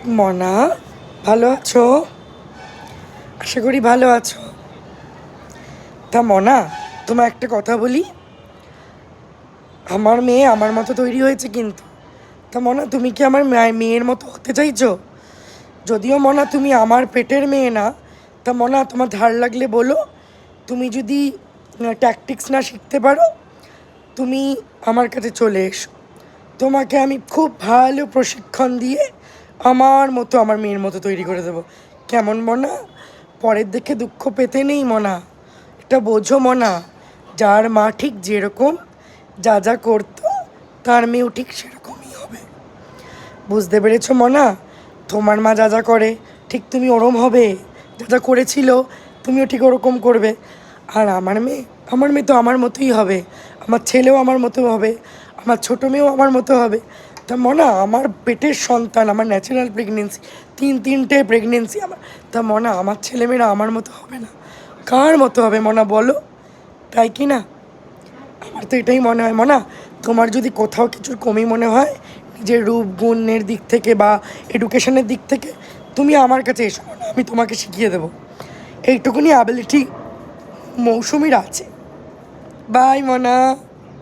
মনা, ভালো আছো? আশা করি ভালো আছো। তা মনা, তোমার একটা কথা বলি। আমার মেয়ে আমার মতো তৈরি হয়েছে কিন্তু। তা মনা, তুমি কি আমার মেয়ের মতো হতে চাইছো? যদিও মনা তুমি আমার পেটের মেয়ে না, তা মনা তোমার ধার লাগলে বলো। তুমি যদি ট্যাকটিক্স না শিখতে পারো, তুমি আমার কাছে চলে এসো। তোমাকে আমি খুব ভালো প্রশিক্ষণ দিয়ে আমার মতো আমার মেয়ের মতো তৈরি করে দেবো। কেমন মনা? পরের দেখে দুঃখ পেতে নেই মনা। এটা বোঝো মনা, যার মা ঠিক যেরকম যা যা করতো, তার মেয়েও ঠিক সেরকমই হবে। বুঝতে পেরেছো মনা? তোমার মা যা যা করে ঠিক তুমি ওরম হবে। যা যা করেছিল তুমিও ঠিক ওরকম করবে। আর আমার মেয়ে তো আমার মতোই হবে। আমার ছেলেও আমার মতো হবে, আমার ছোটো মেয়েও আমার মতো হবে। তা মনা, আমার পেটের সন্তান, আমার ন্যাচারাল প্রেগনেন্সি, তিনটে প্রেগনেন্সি আমার। তা মনা, আমার ছেলেমেয়েরা আমার মতো হবে না, কার মতো হবে মনা বলো? তাই কি না? আমার তো এটাই মনে হয় মনা। তোমার যদি কোথাও কিছুর কমি মনে হয়, নিজের রূপ গুণের দিক থেকে বা এডুকেশনের দিক থেকে, তুমি আমার কাছে এসো মনা, আমি তোমাকে শিখিয়ে দেবো। এইটুকুনি অ্যাবিলিটি মৌসুমীর আছে। বাই মনা।